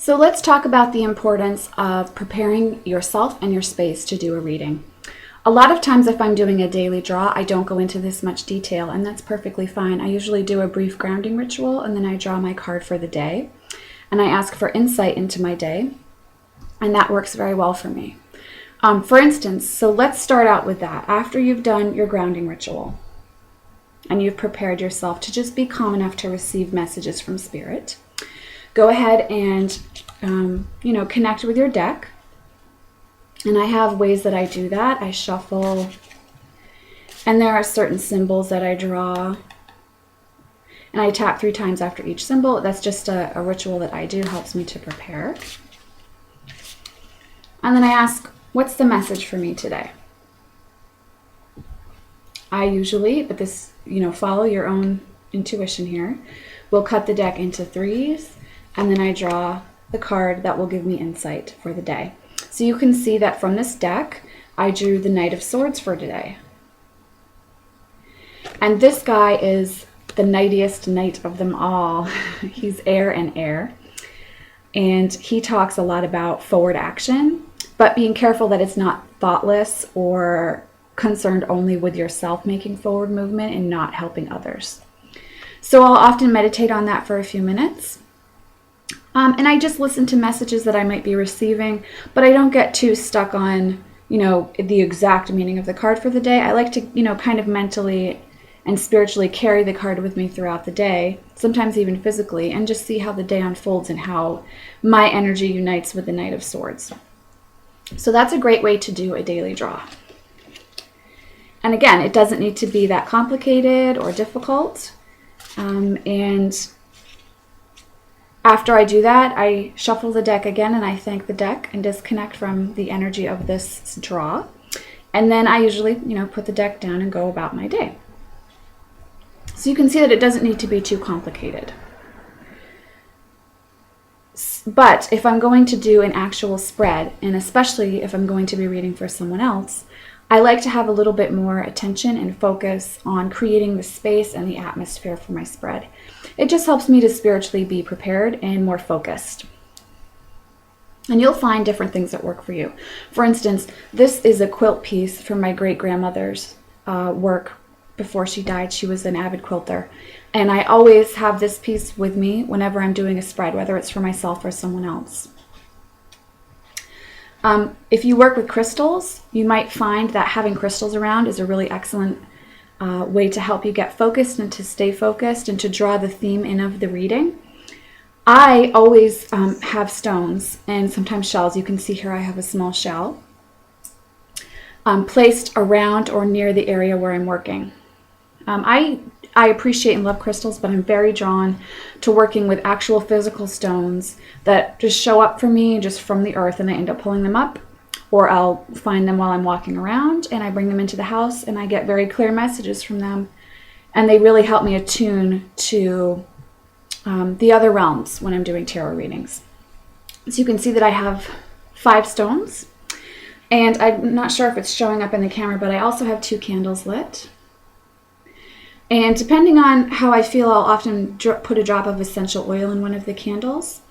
So let's talk about the importance of preparing yourself and your space to do a reading. A lot of times if I'm doing a daily draw, I don't go into this much detail, and that's perfectly fine. I usually do a brief grounding ritual, and then I draw my card for the day, and I ask for insight into my day, and that works very well for me. For instance, so let's start out with that. After you've done your grounding ritual, and you've prepared yourself to just be calm enough to receive messages from Spirit, go ahead and connect with your deck. And I have ways that I do that. I shuffle, and there are certain symbols that I draw, and I tap 3 times after each symbol. That's just a ritual that I do, helps me to prepare. And then I ask, what's the message for me today? I usually, but this, follow your own intuition here, will cut the deck into 3s, and then I draw the card that will give me insight for the day. So you can see that from this deck, I drew the Knight of Swords for today. And this guy is the knightiest knight of them all. He's air and air. And he talks a lot about forward action, but being careful that it's not thoughtless or concerned only with yourself making forward movement and not helping others. So I'll often meditate on that for a few minutes. And I just listen to messages that I might be receiving, but I don't get too stuck on, the exact meaning of the card for the day. I like to, kind of mentally and spiritually carry the card with me throughout the day, sometimes even physically, and just see how the day unfolds and how my energy unites with the Knight of Swords. So that's a great way to do a daily draw. And again, it doesn't need to be that complicated or difficult. And after I do that, I shuffle the deck again, and I thank the deck and disconnect from the energy of this draw. And then I usually, put the deck down and go about my day. So you can see that it doesn't need to be too complicated. But if I'm going to do an actual spread, and especially if I'm going to be reading for someone else, I like to have a little bit more attention and focus on creating the space and the atmosphere for my spread. It just helps me to spiritually be prepared and more focused. And you'll find different things that work for you. For instance, this is a quilt piece from my great-grandmother's work before she died. She was an avid quilter. And I always have this piece with me whenever I'm doing a spread, whether it's for myself or someone else. If you work with crystals, you might find that having crystals around is a really excellent way to help you get focused and to stay focused and to draw the theme in of the reading. I always have stones and sometimes shells. You can see here I have a small shell placed around or near the area where I'm working. I appreciate and love crystals, but I'm very drawn to working with actual physical stones that just show up for me just from the earth, and I end up pulling them up, or I'll find them while I'm walking around and I bring them into the house and I get very clear messages from them, and they really help me attune to the other realms when I'm doing tarot readings. So you can see that I have 5 stones, and I'm not sure if it's showing up in the camera, but I also have 2 candles lit. And depending on how I feel, I'll often put a drop of essential oil in one of the candles.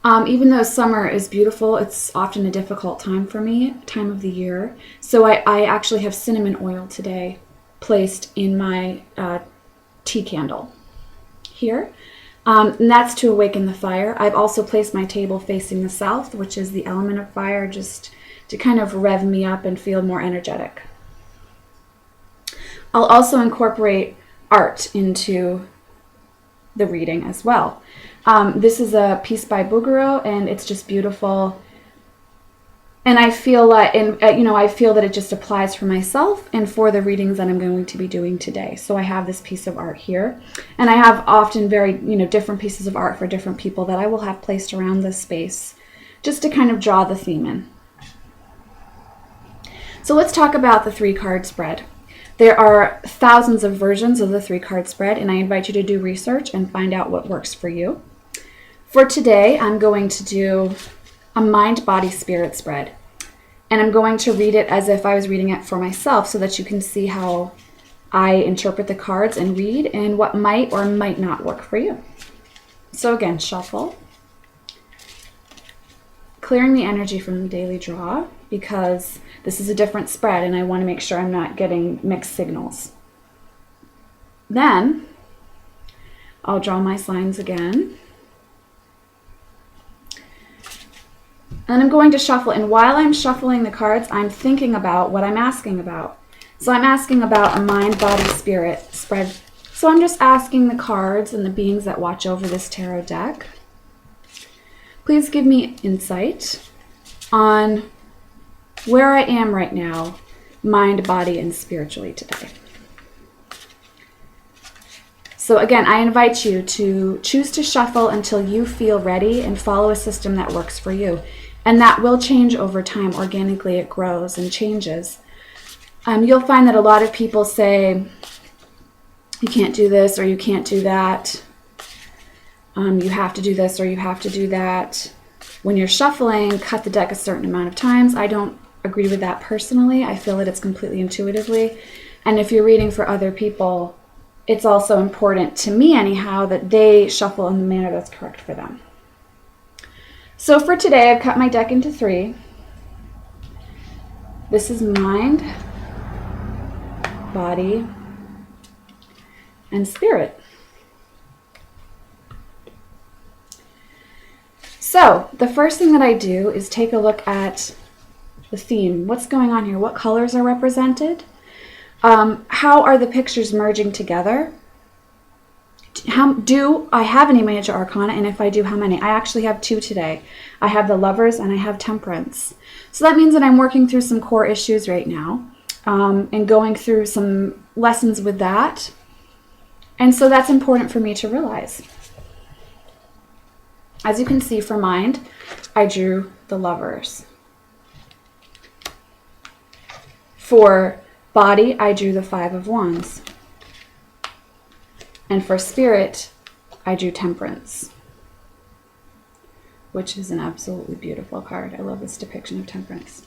Even though summer is beautiful, it's often a difficult time for me, time of the year. So I actually have cinnamon oil today placed in my tea candle here. And that's to awaken the fire. I've also placed my table facing the south, which is the element of fire, just to kind of rev me up and feel more energetic. I'll also incorporate art into the reading as well. This is a piece by Bouguereau, and it's just beautiful. And I feel like, I feel that it just applies for myself and for the readings that I'm going to be doing today. So I have this piece of art here, and I have often very, different pieces of art for different people that I will have placed around this space, just to kind of draw the theme in. So let's talk about the 3-card spread. There are thousands of versions of the 3-card spread, and I invite you to do research and find out what works for you. For today, I'm going to do a mind, body, spirit spread. And I'm going to read it as if I was reading it for myself so that you can see how I interpret the cards and read and what might or might not work for you. So again, shuffle. clearing the energy from the daily draw because this is a different spread and I want to make sure I'm not getting mixed signals. Then I'll draw my signs again. And I'm going to shuffle, and while I'm shuffling the cards, I'm thinking about what I'm asking about. So I'm asking about a mind, body, spirit spread. So I'm just asking the cards and the beings that watch over this tarot deck, please give me insight on where I am right now, mind, body, and spiritually today. So again, I invite you to choose to shuffle until you feel ready and follow a system that works for you. And that will change over time. Organically, it grows and changes. You'll find that a lot of people say, you can't do this or you can't do that. You have to do this or you have to do that. When you're shuffling, cut the deck a certain amount of times. I don't agree with that personally. I feel that it's completely intuitively. And if you're reading for other people, it's also important to me anyhow that they shuffle in the manner that's correct for them. So for today, I've cut my deck into 3. This is mind, body, and spirit. So the first thing that I do is take a look at the theme. What's going on here? What colors are represented? How are the pictures merging together? Do I have any major arcana? And if I do, how many? I actually have 2 today. I have the Lovers and I have Temperance. So that means that I'm working through some core issues right now and going through some lessons with that. And so that's important for me to realize. As you can see for mind, I drew the Lovers. For body, I drew the 5 of Wands. And for spirit, I drew Temperance, which is an absolutely beautiful card. I love this depiction of temperance.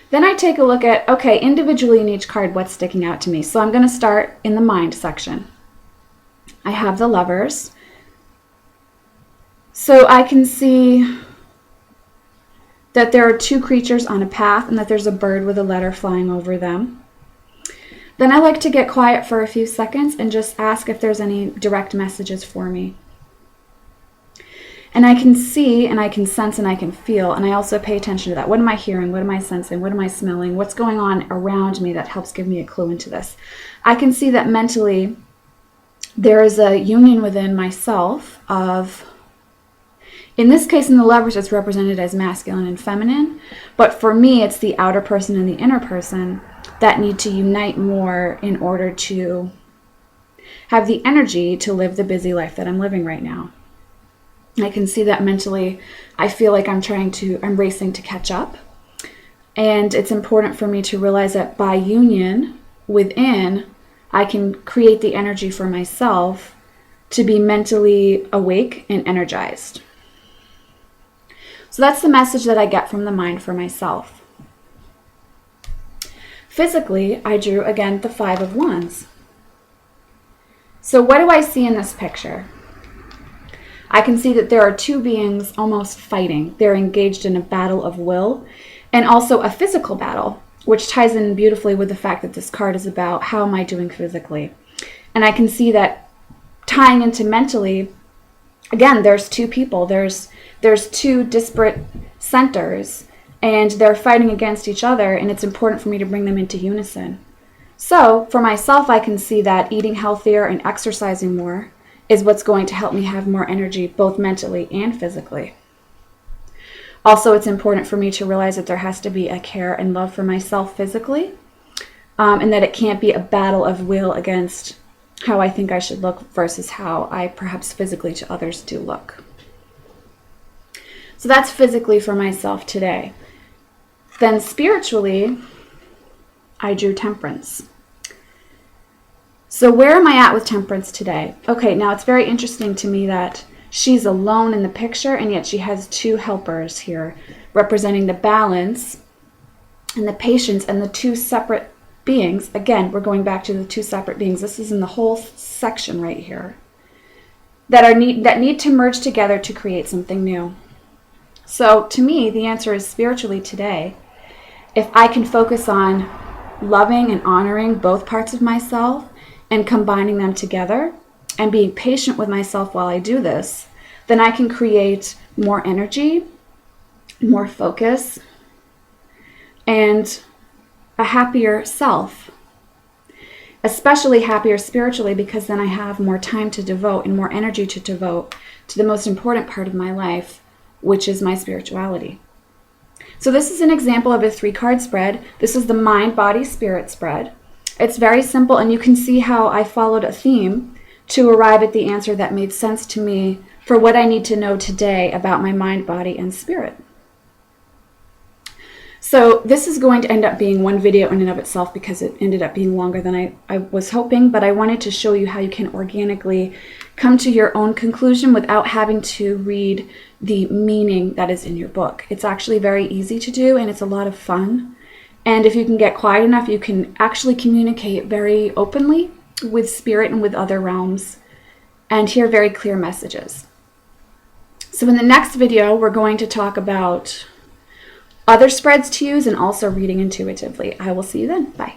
Then I take a look at, okay, individually in each card, what's sticking out to me. So I'm going to start in the mind section. I have the Lovers. So I can see that there are 2 creatures on a path and that there's a bird with a letter flying over them. Then I like to get quiet for a few seconds and just ask if there's any direct messages for me. And I can see and I can sense and I can feel, and I also pay attention to that. What am I hearing? What am I sensing? What am I smelling? What's going on around me that helps give me a clue into this? I can see that mentally there is a union within myself of, in this case in the Lovers, it's represented as masculine and feminine, but for me it's the outer person and the inner person that need to unite more in order to have the energy to live the busy life that I'm living right now. I can see that mentally I feel like I'm racing to catch up. And it's important for me to realize that by union within, I can create the energy for myself to be mentally awake and energized. So that's the message that I get from the mind for myself. Physically, I drew, again, the 5 of Wands. So what do I see in this picture? I can see that there are 2 beings almost fighting. They're engaged in a battle of will and also a physical battle, which ties in beautifully with the fact that this card is about how am I doing physically. And I can see that tying into mentally, again, there's 2 people. There's 2 disparate centers. And they're fighting against each other, and it's important for me to bring them into unison. So for myself, I can see that eating healthier and exercising more is what's going to help me have more energy, both mentally and physically. Also, it's important for me to realize that there has to be a care and love for myself physically, and that it can't be a battle of will against how I think I should look versus how I perhaps physically to others do look. So that's physically for myself today. Then spiritually, I drew Temperance. So where am I at with Temperance today? Okay, now it's very interesting to me that she's alone in the picture, and yet she has 2 helpers here, representing the balance and the patience and the 2 separate beings. Again, we're going back to the 2 separate beings. This is in the whole section right here that need to merge together to create something new. So to me, the answer is spiritually today. If I can focus on loving and honoring both parts of myself and combining them together and being patient with myself while I do this, then I can create more energy, more focus, and a happier self. Especially happier spiritually, because then I have more time to devote and more energy to devote to the most important part of my life, which is my spirituality. So this is an example of a 3-card spread. This is the mind, body, spirit spread. It's very simple, and you can see how I followed a theme to arrive at the answer that made sense to me for what I need to know today about my mind, body, and spirit. So this is going to end up being one video in and of itself because it ended up being longer than I was hoping, but I wanted to show you how you can organically come to your own conclusion without having to read the meaning that is in your book. It's actually very easy to do, and it's a lot of fun. And if you can get quiet enough, you can actually communicate very openly with spirit and with other realms and hear very clear messages. So in the next video, we're going to talk about other spreads to use and also reading intuitively. I will see you then. Bye.